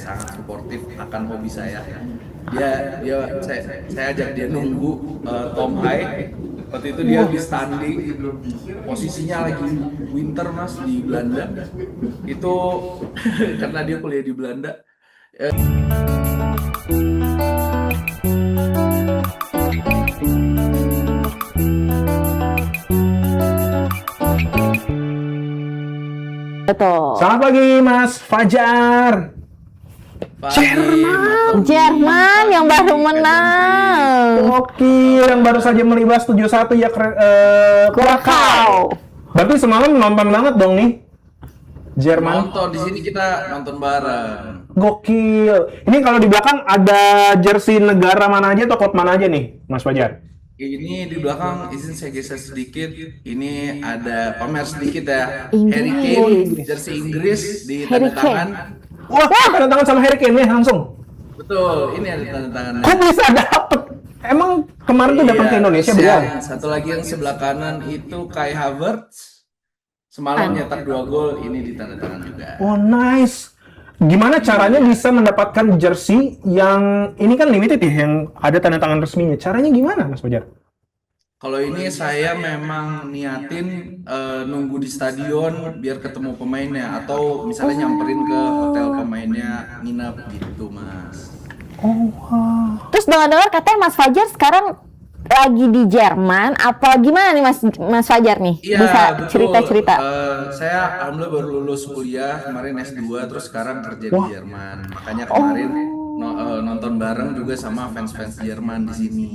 sangat suportif akan hobi saya. Saya ajak dia nunggu Tom High. Waktu itu dia habis tanding, posisinya lagi winter mas di Belanda. Itu karena dia kuliah di Belanda. Betul. Selamat pagi Mas Fajar. Jerman yang baru menang. Oke, yang baru saja melibas 7-1 ya Krakau. Berarti semalam nonton banget dong nih. Jerman. Nonton di sini kita nonton bareng. Gokil. Ini kalau di belakang ada jersey negara mana aja atau klub mana aja nih, Mas Fajar? Ini di belakang izin saya geser sedikit. Ini ada pamer sedikit ya. Inggris. Harry Kane, jersey Inggris di tanda Harry Kane. tangan. Wah, tanda tangan sama Harry Kane ya langsung. Betul, ini ada tanda tangannya. Kok bisa dapet? Emang kemarin tuh datang ke Indonesia Iya, beliau? satu lagi yang sebelah kanan itu Kai Havertz. Semalam nyetak 2 gol, ini ditandatangan juga. Oh nice. Gimana caranya bisa mendapatkan jersey yang ini kan limited ya, yang ada tanda tangan resminya. Caranya gimana, Mas Fajar? Kalau ini saya memang niatin nunggu di stadion biar ketemu pemainnya atau misalnya nyamperin ke hotel pemainnya nginep gitu, Mas. Oh, wow. Terus dengar-dengar katanya Mas Fajar sekarang lagi di Jerman. Apa gimana nih Mas Fajar nih? Iya, Bisa betul. cerita-cerita. Saya alhamdulillah baru lulus kuliah kemarin S2 terus sekarang kerja di Jerman. Makanya kemarin nonton bareng juga sama fans-fans Jerman di sini.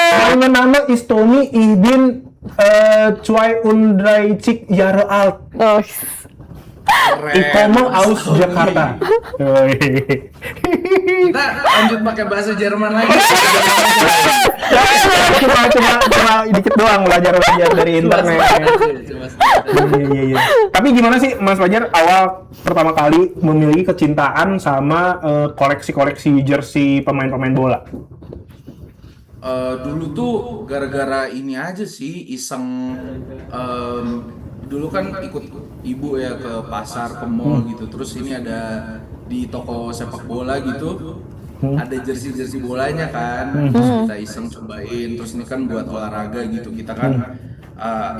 Meine Name ist Tony, ich bin 32 Jahre alt. Oh. Ich komme aus Jakarta. Kita lanjut pakai bahasa Jerman lagi. cuma dikit doang belajar dari internet. Iya. Tapi gimana sih Mas Fajar awal pertama kali memiliki kecintaan sama koleksi-koleksi jersey pemain-pemain bola? Dulu tuh gara-gara ini aja sih iseng. Dulu kan ikut ibu ya ke pasar, ke mall gitu. Terus ini ada di toko sepak bola gitu. Ada jersey bolanya kan. Terus kita iseng cobain. Terus ini kan buat olahraga gitu. Kita kan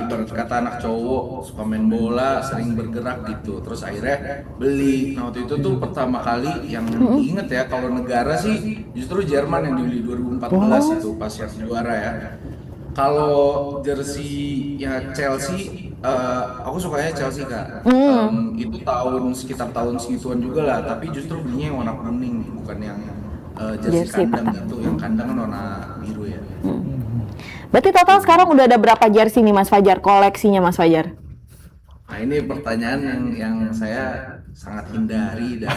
ibarat kata anak cowok suka main bola, sering bergerak gitu. Terus akhirnya beli. Nah waktu itu tuh pertama kali yang inget ya kalau negara sih justru Jerman yang dibeli 2014 itu pas yang juara ya. Kalau jersey ya Chelsea, aku sukanya Chelsea kak. Itu sekitar tahun segituan juga lah. Tapi justru belinya yang warna kuning, bukan yang jersey kandang gitu. Yang kandang kan warna biru ya. Berarti total sekarang udah ada berapa jersey nih Mas Fajar, koleksinya Mas Fajar? Nah ini pertanyaan yang saya sangat hindari dan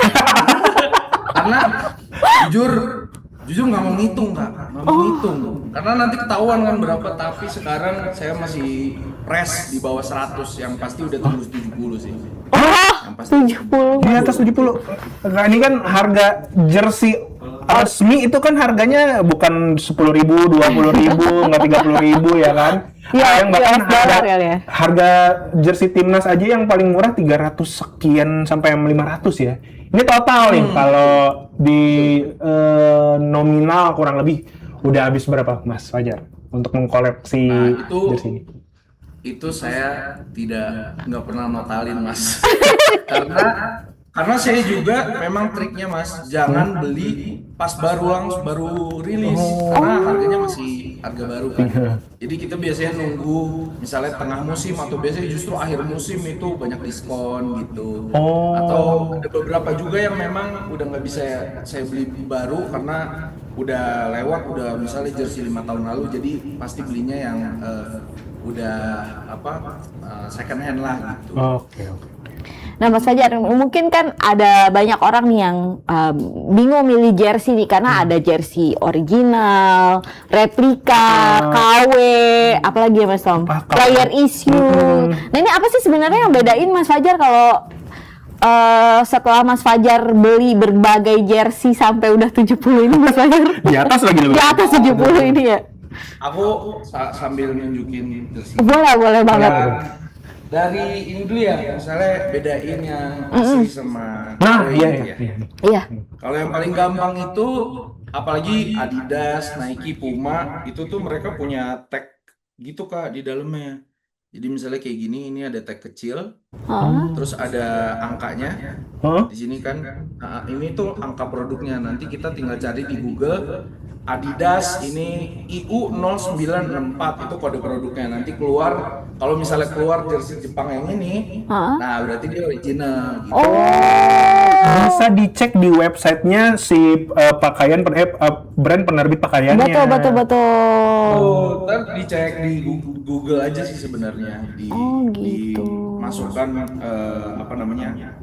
karena jujur nggak mau ngitung kak, nggak mau ngitung karena nanti ketahuan kan berapa. Tapi sekarang saya masih press di bawah 100, yang pasti udah tembus 70 sih. Yang pasti 70. Di atas 70. Nah, ini kan harga jersey resmi itu kan harganya bukan 10.000, 20.000, nggak 30.000 ya kan? Iya, Yang bahkan $US kali ya. harga jersey timnas aja yang paling murah 300 sekian sampai 500 ya. Ini total nih kalau di nominal kurang lebih udah habis berapa Mas Fajar untuk mengkoleksi jersey ini? Itu saya nggak pernah notalin mas. karena saya juga memang triknya mas, jangan beli pas baru rilis karena harganya masih harga baru kan. Jadi kita biasanya nunggu misalnya tengah musim atau biasanya justru akhir musim itu banyak diskon gitu. Atau ada beberapa juga yang memang udah nggak bisa saya beli baru karena udah lewat, udah misalnya jersey 5 tahun lalu, jadi pasti belinya yang udah second hand lah gitu. Oke. Nah Mas Fajar, mungkin kan ada banyak orang nih yang bingung milih jersey nih karena ada jersey original, replika, KW, apalagi ya Mas Tom? Player issue. Nah ini apa sih sebenarnya yang bedain Mas Fajar kalau setelah Mas Fajar beli berbagai jersey sampai udah 70 ini Mas Fajar? Di atas lagi lebih. Di atas 70 ini ya? Aku sambil nunjukin jersey. Boleh banget. dari ini dulu ya, misalnya bedain yang asli sama Nah, KW iya, gitu iya, ya. iya. Iya. Kalau yang paling gampang itu, apalagi Adidas, Nike, Puma, itu tuh mereka punya tag gitu Kak di dalamnya. Jadi misalnya kayak gini, ini ada tag kecil, Hah? terus ada angkanya. Hah? Di sini kan, nah, ini tuh angka produknya. Nanti kita tinggal cari di Google Adidas ini IU 0964 itu kode produknya. Nanti keluar, kalau misalnya keluar jersey Jepang yang ini, Hah? nah berarti dia original gitu. Oh. Bisa dicek di websitenya si brand penerbit pakaiannya. Betul. Oh, ntar dicek di Google aja sih sebenarnya Oh, gitu. dimasukkan apa namanya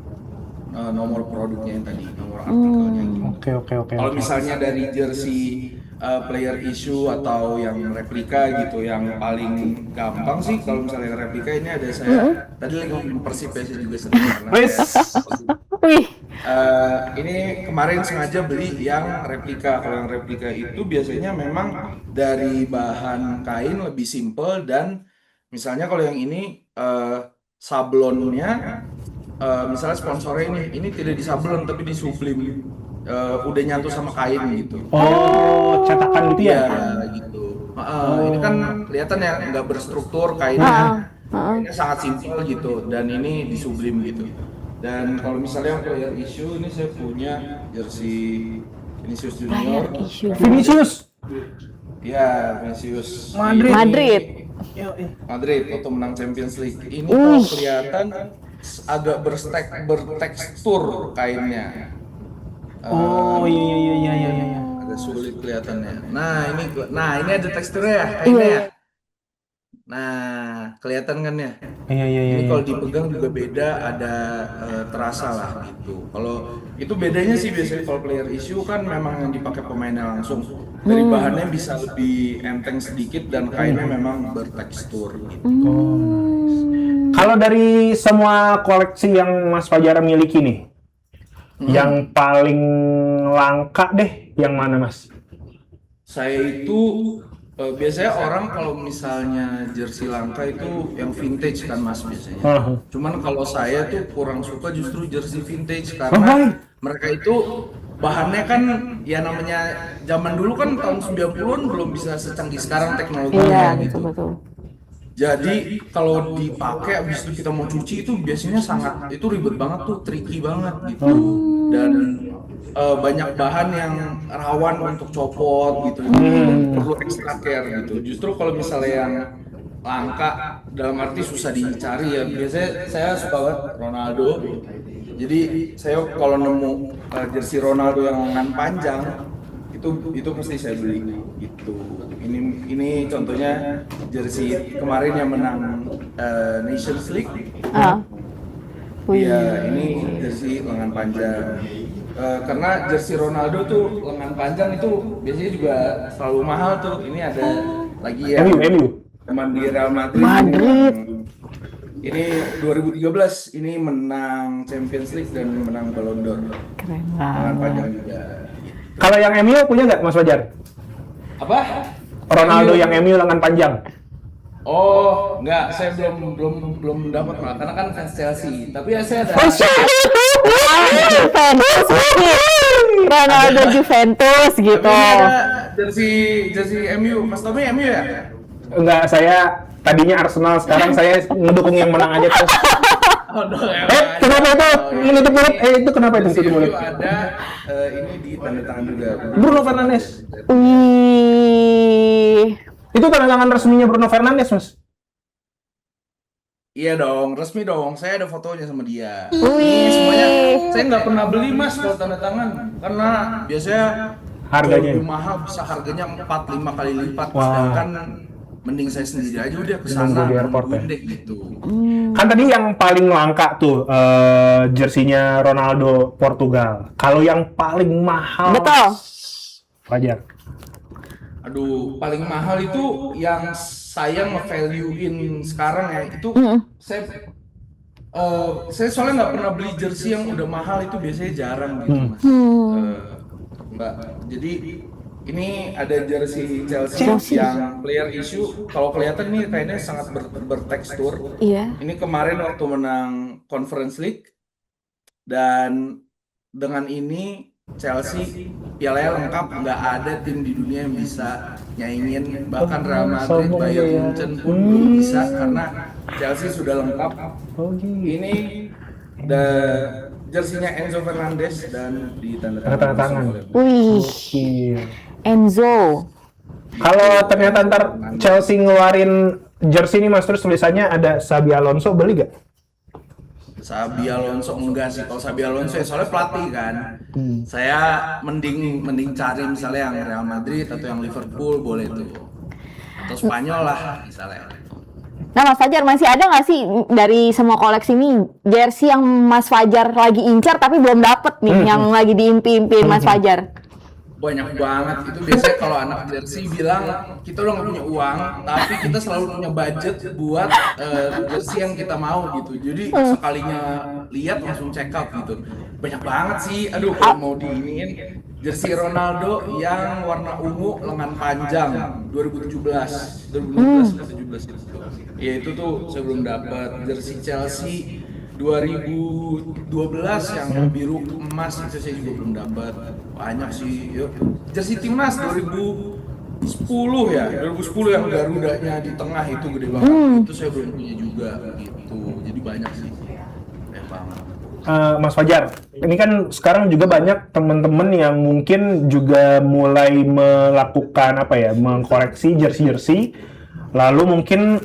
nomor produknya yang tadi, nomor artikelnya gitu. Oke. Kalau misalnya dari jersey player issue atau yang replika gitu, yang paling gampang sih kalau misalnya yang replika ini ada saya tadi lagi ngomong Persib ya, saya juga senang karena Wes. saya Wih. ini kemarin sengaja beli yang replika. Kalau yang replika itu biasanya memang dari bahan kain lebih simple dan misalnya kalau yang ini sablonnya misalnya sponsornya ini tidak disablon tapi disublim. Udah nyatu sama kain gitu. Oh, cetakan gitu ya? Iya gitu. Ini kan kelihatan ya nggak berstruktur kainnya. Kainnya sangat simpel gitu dan ini disublim gitu. Dan kalau misalnya yang player issue ini saya punya jersey Vinicius Junior. Vinicius. Ya, Vinicius. Madrid. Madrid. Madrid waktu menang Champions League. Ini kalau kelihatan agak bertekstur kainnya. Oh, iya. Agak sulit kelihatannya. Nah, ini ada teksturnya ya, kainnya ya. Nah, kelihatan kan ya? Iya. Ini kalau dipegang juga beda, ada terasa lah gitu. Kalau itu bedanya sih biasanya kalau player issue kan memang yang dipakai pemainnya langsung. Dari bahannya bisa lebih enteng sedikit dan kainnya memang bertekstur gitu. Kalau dari semua koleksi yang Mas Fajar miliki nih, yang paling langka deh, yang mana Mas? Saya itu biasanya orang kalau misalnya jersey langka itu yang vintage kan Mas biasanya. Cuman kalau saya tuh kurang suka justru jersey vintage karena mereka itu bahannya kan ya namanya zaman dulu kan tahun 90-an belum bisa secanggih sekarang teknologinya Iya, gitu. betul. Jadi kalau dipakai abis itu kita mau cuci itu biasanya itu ribet banget tuh, tricky banget gitu. Dan banyak bahan yang rawan untuk copot gitu. Perlu extra care gitu. Justru kalau misalnya yang langka dalam arti susah dicari ya. Biasanya saya suka banget Ronaldo. Jadi saya kalau nemu jersey Ronaldo yang lengan panjang itu pasti saya beli gitu. Ini contohnya jersey kemarin yang menang Nations League. Iya, ini jersey lengan panjang. Karena jersey Ronaldo tuh lengan panjang itu biasanya juga selalu mahal tuh. Ini ada lagi ya. MU. Teman di Real Madrid. Ini 2013 ini menang Champions League dan menang Ballon d'Or. Keren Lengan banget. panjang juga. Kalau yang MU punya nggak Mas Fajar? Apa? Ronaldo yang MU lengan panjang. Oh, enggak, saya belum dapat Pak, karena kan fans Chelsea. Tapi ya saya ada. Juventus Ronaldo Juventus gitu. Tapi ini ada jersey MU. Mas Tommy MU ya? Enggak, saya tadinya Arsenal, sekarang saya ngedukung yang menang aja terus. Oh, Kenapa itu menutup mulut? Itu kenapa itu Jersey menutup mulut? MU ada ini di tanda tangan juga. Bruno Fernandes. Wih. Itu tanda tangan resminya Bruno Fernandes, Mas. Iya dong, resmi dong. Saya ada fotonya sama dia. Wih. Ini semuanya saya nggak pernah beli Mas kalau tanda tangan karena biasanya Harganya? lebih mahal, bisa harganya 4-5 kali lipat. Wah. Sedangkan mending saya sendiri aja udah ke sana Nunggu di airport ya? nungguin deh gitu. Kan tadi yang paling langka tuh jersinya Ronaldo Portugal. Kalau yang paling mahal, Betul. Fajar. Aduh, paling mahal itu yang saya nge-value-in sekarang ya itu saya soalnya nggak pernah beli jersey yang udah mahal itu biasanya jarang gitu Mas. Mbak. Jadi Ini ada jersey Chelsea Chelsea. yang player issue. Kalau kelihatan nih kayaknya sangat bertekstur. Iya. Ini kemarin waktu menang Conference League dan dengan ini Chelsea pialanya lengkap, nggak ada tim di dunia yang bisa nyaingin, bahkan Real Madrid, sombong Bayern ya. Munchen pun belum bisa karena Chelsea sudah lengkap. Oh gitu. Ini jersinya Enzo Fernandez dan Tanda ditandatangani tangan. oleh Wih, Iya. Enzo. Kalau ternyata ntar Chelsea ngeluarin jersey ini Mas, terus tulisannya ada Xabi Alonso, beli gak? Xabi Alonso enggak sih, kalau Xabi Alonso ya soalnya pelatih kan. Saya mending cari misalnya yang Real Madrid atau yang Liverpool boleh tuh. Atau Spanyol lah misalnya. Nah, Mas Fajar, masih ada nggak sih dari semua koleksi ini jersey yang Mas Fajar lagi incar tapi belum dapet nih, yang lagi diimpi-impiin Mas Fajar? Banyak banget, itu biasanya kalau anak jersey bilang kita udah nggak punya uang, tapi kita selalu punya budget buat jersey yang kita mau gitu. Jadi sekalinya lihat langsung check out gitu. Banyak banget sih, aduh kalau mau diiniin jersey Ronaldo yang warna ungu lengan panjang 2017, 2016 atau 17 itu. Ya itu tuh saya belum dapat. Jersey Chelsea 2012 yang biru emas itu saya juga belum dapat. Banyak sih. Yuk. Jersey timnas 2010 ya, 2010 yang Garudanya di tengah itu gede banget. Itu saya belum punya juga gitu. Jadi banyak sih. Banyak banget. Mas Fajar, ini kan sekarang juga banyak teman-teman yang mungkin juga mulai melakukan mengkoreksi jersey-jersey, lalu mungkin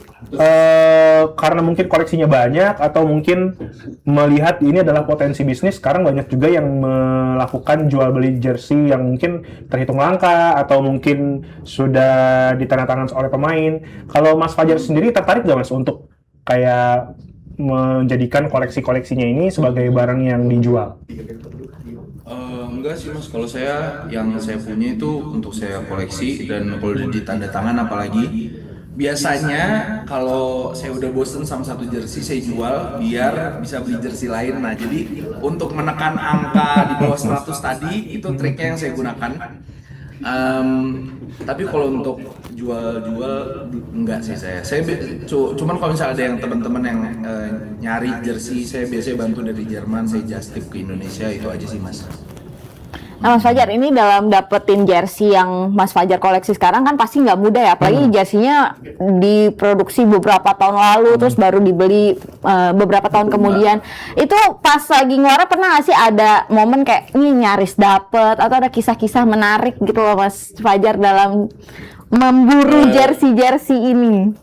karena mungkin koleksinya banyak atau mungkin melihat ini adalah potensi bisnis, sekarang banyak juga yang melakukan jual beli jersey yang mungkin terhitung langka atau mungkin sudah ditandatangani oleh pemain. Kalau Mas Fajar sendiri tertarik nggak Mas untuk kayak menjadikan koleksi-koleksinya ini sebagai barang yang dijual? Enggak sih Mas, kalau saya yang saya punya itu untuk saya koleksi, dan kalau udah ditanda tangan apalagi biasanya kalau saya udah bosen sama satu jersey saya jual biar bisa beli jersey lain. Nah jadi untuk menekan angka di bawah 100 tadi itu triknya yang saya gunakan. Tapi kalau untuk jual-jual enggak sih saya cuman kalau misalnya ada yang teman-teman yang nyari jersey, saya biasanya bantu dari Jerman, saya just tip ke Indonesia, itu aja sih Mas. Nah, Mas Fajar, ini dalam dapetin jersey yang Mas Fajar koleksi sekarang kan pasti nggak mudah ya, apalagi jersey-nya diproduksi beberapa tahun lalu, terus baru dibeli beberapa tahun kemudian. Itu pas lagi ngeluarin pernah nggak sih ada momen kayak ini nyaris dapet, atau ada kisah-kisah menarik gitu loh Mas Fajar dalam memburu jersey-jersey ini?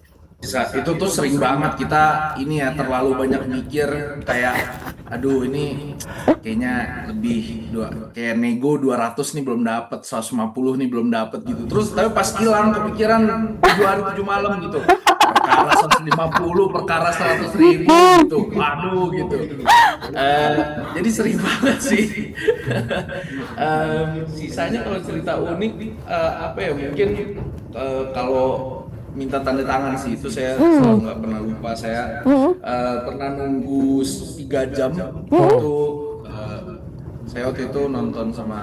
Itu tuh sering banget kita ini ya, terlalu banyak mikir kayak aduh ini kayaknya lebih kayak nego 200 nih belum dapat, 150 nih belum dapat gitu. Terus tapi pas hilang kepikiran 7 hari 7 malam gitu. Perkara 150, perkara 100.000 gitu. Waduh gitu. Jadi sering banget sih. Sisanya kalau cerita unik mungkin kalau minta tanda tangan sih itu saya selalu nggak pernah lupa. Saya pernah nunggu 3 jam waktu itu nonton sama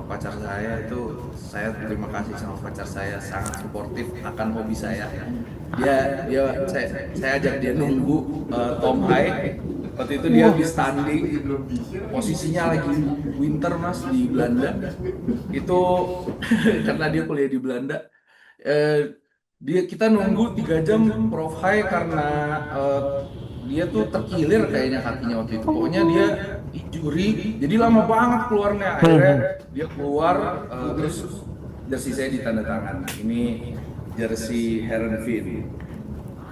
pacar saya. Itu saya terima kasih sama pacar saya, sangat suportif akan hobi saya. Saya ajak dia nunggu Tom High. Waktu itu dia di standing, posisinya lagi winter Mas di Belanda. Itu karena dia kuliah di Belanda. Kita nunggu 3 jam Prof High karena dia tuh terkilir kayaknya kakinya waktu itu. Pokoknya dia injury, jadi lama banget keluarnya. Akhirnya dia keluar, terus jersey saya ditandatangan. Ini jersey Heerenveen.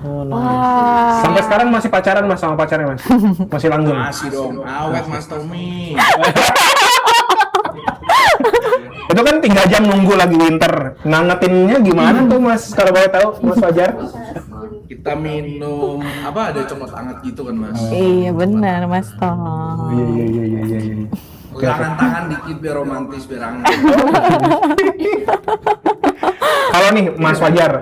Oh, nice. Sampai sekarang masih pacaran Mas sama pacarnya Mas? Masih langgeng? Masih dong, awet Mas Tommy. Itu kan 3 jam nunggu lagi winter. Ngangetinnya gimana tuh Mas? Kalau boleh tahu Mas Fajar? Kita minum ada coklat hangat gitu kan Mas? Iya benar Mas Tom. Iya. Pegangan tangan dikit biar romantis, biar hangat. Kalau nih Mas Fajar,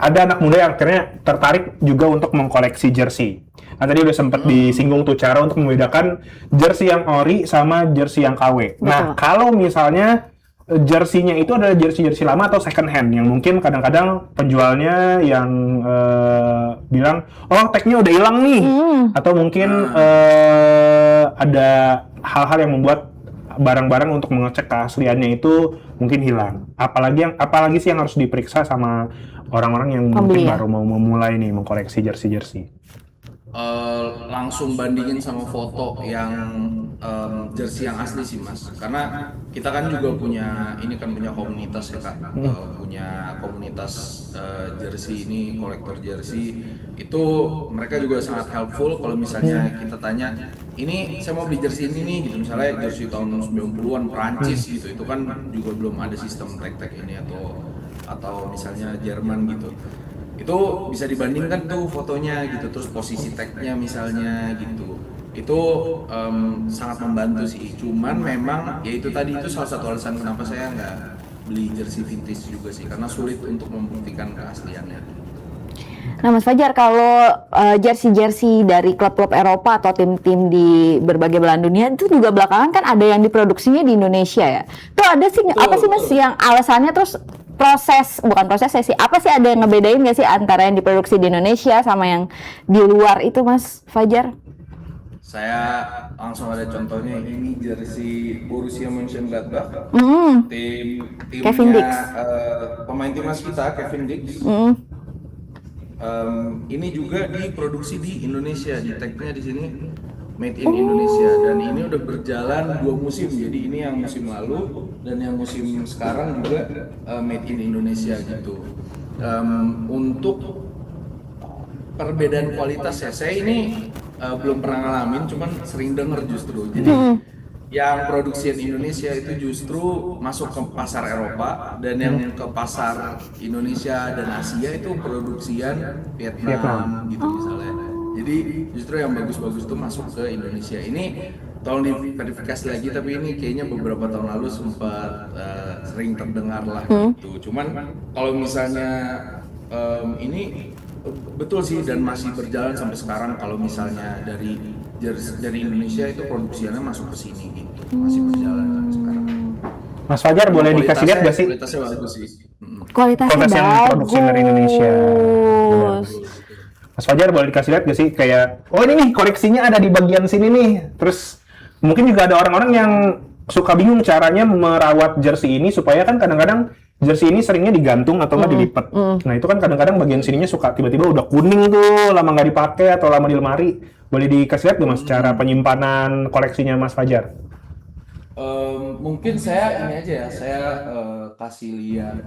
ada anak muda yang akhirnya tertarik juga untuk mengkoleksi jersey. Nah, tadi udah sempat disinggung tuh cara untuk membedakan jersey yang ori sama jersey yang KW. Nah, kalau misalnya jersey-nya itu adalah jersey lama atau second hand yang mungkin kadang-kadang penjualnya yang bilang, oh tag-nya udah hilang nih, atau mungkin ada hal-hal yang membuat barang-barang untuk mengecek keasliannya itu mungkin hilang. Apalagi sih yang harus diperiksa sama orang-orang yang mungkin Pembeli ya? baru mau memulai nih mengkoleksi jersey-jersey. Langsung bandingin sama foto yang jersey yang asli sih mas, karena kita kan juga punya komunitas ya kak. Punya komunitas jersey ini, kolektor jersey itu mereka juga sangat helpful kalau misalnya kita tanya, ini saya mau beli jersey ini nih gitu, misalnya jersey tahun 90-an Prancis gitu, itu kan juga belum ada sistem tag ini, atau misalnya Jerman gitu, itu bisa dibandingkan tuh fotonya gitu, terus posisi tagnya misalnya gitu, itu sangat membantu sih. Cuman memang ya itu tadi, itu salah satu alasan kenapa saya nggak beli jersey vintage juga sih, karena sulit untuk membuktikan keasliannya. Nah Mas Fajar, kalau jersey-jersey dari klub-klub Eropa atau tim-tim di berbagai belahan dunia itu juga belakangan kan ada yang diproduksinya di Indonesia ya. Tuh ada sih, apa sih Mas yang alasannya, terus bukan prosesnya sih, apa sih, ada yang ngebedain nggak sih antara yang diproduksi di Indonesia sama yang di luar itu Mas Fajar? Saya langsung ada contohnya, ini jersey Borussia Mönchengladbach, timnya Kevin Dix. Pemain timnas kita Kevin Dix. Ini juga diproduksi di Indonesia, di tagnya di sini Made in Indonesia, dan ini udah berjalan 2 musim, jadi ini yang musim lalu dan yang musim sekarang juga Made in Indonesia gitu. Untuk perbedaan kualitas ya, saya ini belum pernah ngalamin, cuman sering denger justru. Jadi yang produksian Indonesia itu justru masuk ke pasar Eropa, dan yang ke pasar Indonesia dan Asia itu produksian Vietnam gitu misalnya. Jadi justru yang bagus-bagus itu masuk ke Indonesia. Ini tolong diverifikasi lagi, tapi ini kayaknya beberapa tahun lalu sempat sering terdengar lah gitu. Cuman kalau misalnya ini betul sih, dan masih berjalan sampai sekarang. Kalau misalnya dari Indonesia itu produksiannya masuk ke sini gitu, masih berjalan sampai sekarang. Mas Fajar boleh dikasih lihat nggak sih? Kualitasnya bagus sih. Kualitasnya yang produksi dari Indonesia. bagus. Mas Fajar boleh dikasih lihat nggak sih, kayak, oh ini nih koleksinya ada di bagian sini nih. Terus mungkin juga ada orang-orang yang suka bingung caranya merawat jersey ini, supaya kan kadang-kadang jersey ini seringnya digantung atau nggak dilipat. Nah itu kan kadang-kadang bagian sininya suka tiba-tiba udah kuning tuh, lama nggak dipakai atau lama di lemari. Boleh dikasih lihat nggak Mas cara penyimpanan koleksinya Mas Fajar? Mungkin saya ini aja ya, saya kasih lihat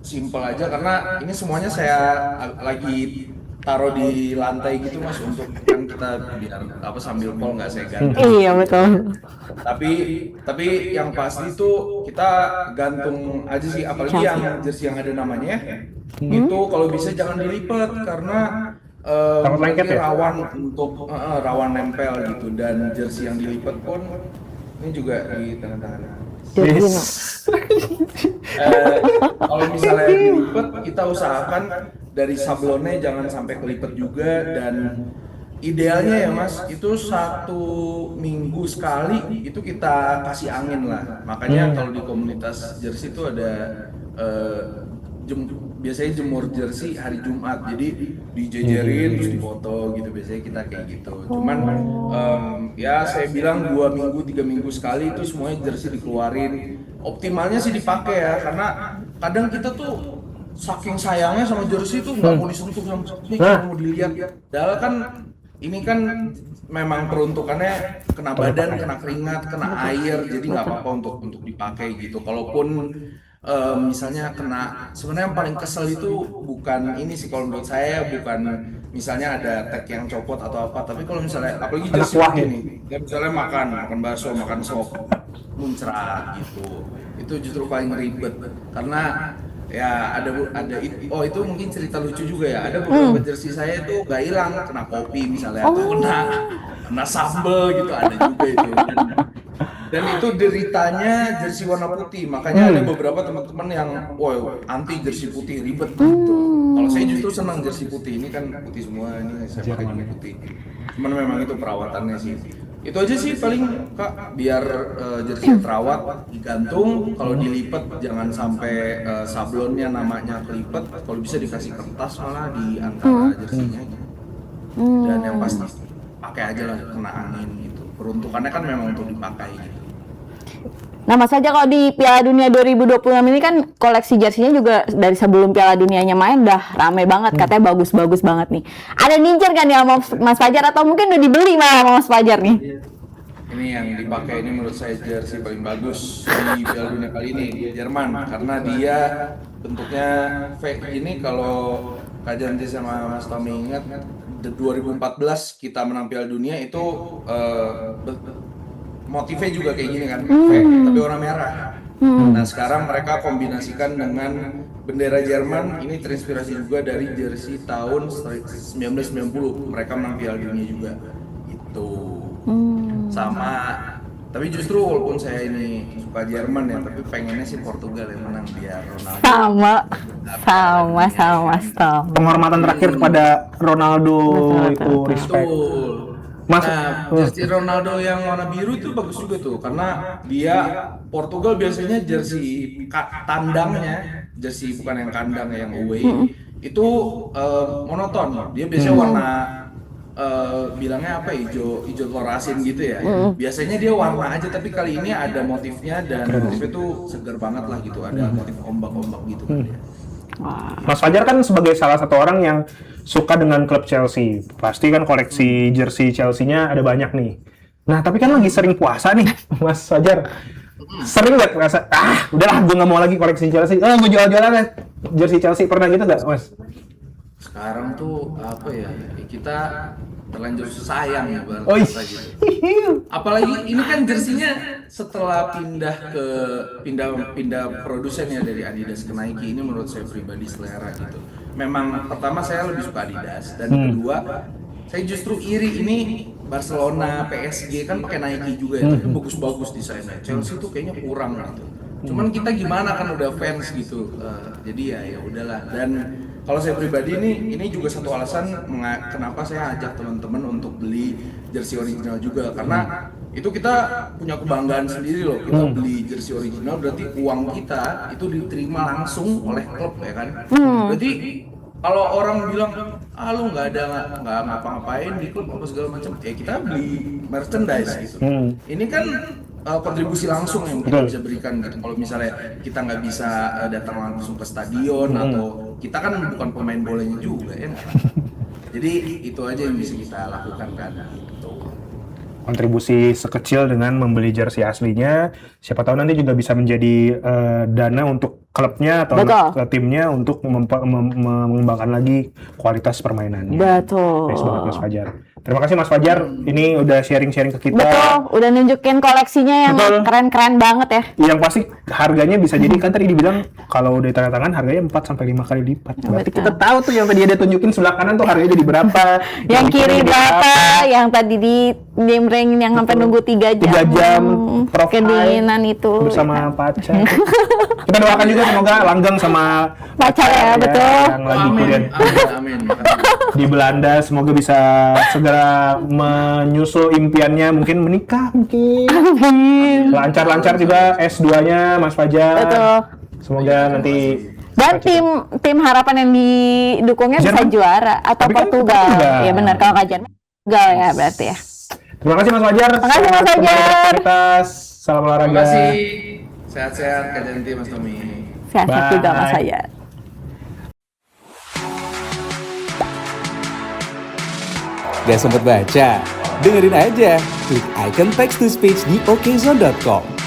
simple aja, karena ini semuanya saya lagi taruh di lantai gitu mas, untuk kan kita biar sambil call nggak saya ganti. Iya betul. Tapi yang pasti itu kita gantung aja sih, apalagi yang jersey yang ada namanya itu kalau bisa jangan dilipat, karena Takut lengket ya? rawan untuk rawan nempel gitu, dan jersey yang dilipat pun ini juga di tangan-tangan. Kalau misalnya dilipat, kita usahakan dari sablonnya jangan sampai kelipet juga, dan idealnya ya mas, itu 1 minggu sekali itu kita kasih angin lah. Makanya kalau di komunitas jersey itu ada biasanya jemur jersey hari Jumat, jadi dijejerin terus difoto gitu, biasanya kita kayak gitu. Cuman ya saya bilang 2 minggu 3 minggu sekali itu semuanya jersey dikeluarin. Optimalnya sih dipakai ya, karena kadang kita tuh saking sayangnya sama jersey tuh nggak mau disentuh sama sekali, nggak mau dilihat. Padahal kan ini kan memang peruntukannya kena badan, kena keringat, kena air, jadi nggak apa-apa untuk dipakai gitu. Kalaupun misalnya kena, sebenarnya yang paling kesel itu bukan ini sih kalau menurut saya, bukan misalnya ada tag yang copot atau apa, tapi kalau misalnya apalagi jersey ini, ya misalnya makan bakso, makan sop, muncrat gitu, itu justru paling ribet, karena ya itu mungkin cerita lucu juga ya, ada beberapa jersey saya itu gak hilang, kena kopi misalnya, atau kena sambel gitu, ada juga itu. Dan itu deritanya jersey warna putih, makanya ada beberapa teman-teman yang anti jersey putih, ribet gitu. Kalau saya justru senang jersey putih, ini kan putih semua, ini saya pakai putih. Cuman memang itu perawatannya sih. Itu aja sih paling Kak, biar jersey terawat digantung, kalau dilipat jangan sampai sablonnya namanya kelipet, kalau bisa dikasih kertas malah di antara jersinya. Dan yang pasti pakai aja lah, kena angin gitu. Peruntukannya kan memang untuk dipakai gitu. Nah, Mas Fajar, kalau di Piala Dunia 2026 ini kan koleksi jersinya juga dari sebelum Piala Dunianya main udah rame banget, katanya bagus-bagus banget nih. Ada nincer kan ya sama Mas Fajar, atau mungkin udah dibeli malah sama Mas Fajar nih? Ini yang dipakai ini menurut saya jersey paling bagus di Piala Dunia kali ini di Jerman, karena dia bentuknya fake ini. Kalau Kak Janti sama Mas Tommy ingat 2014 kita menang Piala Dunia itu motifnya juga kayak gini kan, fake, tapi warna merah. Nah sekarang mereka kombinasikan dengan bendera Jerman, ini terinspirasi juga dari jersey tahun 1990, mereka menang Piala Dunia juga. Itu sama, tapi justru walaupun saya ini suka Jerman ya, tapi pengennya sih Portugal yang menang biar Ronaldo. Sama. Penghormatan terakhir kepada Ronaldo itu respect. Betul. Mas, Nah, jersey Ronaldo yang warna biru itu bagus juga tuh, karena dia Portugal biasanya jersey tandangnya, jersey bukan yang kandang, yang away itu monoton. Dia biasanya warna bilangnya apa, hijau telur asin gitu ya. Biasanya dia warna aja, tapi kali ini ada motifnya, dan motifnya tuh segar banget lah gitu, ada motif ombak-ombak gitu kan dia. Mas Fajar kan sebagai salah satu orang yang suka dengan klub Chelsea, pasti kan koleksi jersey Chelsea-nya ada banyak nih. Nah, tapi kan lagi sering puasa nih, Mas Fajar. Sering nggak merasa, udahlah gue nggak mau lagi koleksi Chelsea, gue jual-jualan ya jersey Chelsea, pernah gitu nggak, Mas? Sekarang tuh apa ya, kita terlanjur sayang ya gitu. Apalagi ini kan jersinya setelah pindah produsen ya dari Adidas ke Nike, ini menurut saya pribadi selera gitu. Memang pertama saya lebih suka Adidas, dan kedua saya justru iri ini Barcelona, PSG kan pakai Nike juga ya, tapi bagus-bagus desainnya. Chelsea tuh kayaknya kurang gitu. Cuman kita gimana kan udah fans gitu, jadi ya udahlah. Dan kalau saya pribadi ini juga satu alasan kenapa saya ajak teman-teman untuk beli jersey original juga, karena itu kita punya kebanggaan sendiri loh. Kita beli jersey original berarti uang kita itu diterima langsung oleh klub ya kan. Berarti kalau orang bilang lu nggak ngapa-ngapain di klub apa segala macam, ya kita beli merchandise gitu. Ini kan kontribusi langsung yang kita bisa berikan gitu. Kalau misalnya kita nggak bisa datang langsung ke stadion, atau kita kan bukan pemain bolanya juga ya. Jadi itu aja yang bisa kita lakukan kan gitu. Kontribusi sekecil dengan membeli jersey aslinya, siapa tahu nanti juga bisa menjadi dana untuk klubnya atau timnya untuk mengembangkan lagi kualitas permainannya. Betul. Nice banget Mas Fajar. Terima kasih Mas Fajar, ini udah sharing-sharing ke kita. Betul, udah nunjukin koleksinya yang keren-keren banget ya. Yang pasti harganya bisa jadi, kan tadi dibilang kalau udah tanda tangan harganya 4-5 kali lipat. Berarti kita tahu tuh yang tadi ada tunjukin sebelah kanan tuh harganya jadi berapa. Yang kiri berapa, yang tadi di name ring yang sampai nunggu 3 jam. 3 jam kedinginan itu. Bersama pacar. Kita doakan juga semoga langgeng sama pacar ya, betul. Yang lagi kuliah Amin. di Belanda, semoga bisa segera menyusul impiannya, mungkin menikah, mungkin lancar-lancar juga S2-nya Mas Fajar. Betul. Semoga nanti dan tim harapan yang didukungnya bisa juara atau Portugal. Ya benar, kalau nggak Jerman Portugal ya berarti ya. Terima kasih Mas Fajar. Terima kasih Mas Fajar. Salam olahraga. Terima kasih. Sehat-sehat Kak Janti, Mas Tommy. Sehat-sehat juga Mas Fajar. Gak sempet baca? Dengerin aja, klik icon text to speech di okezone.com.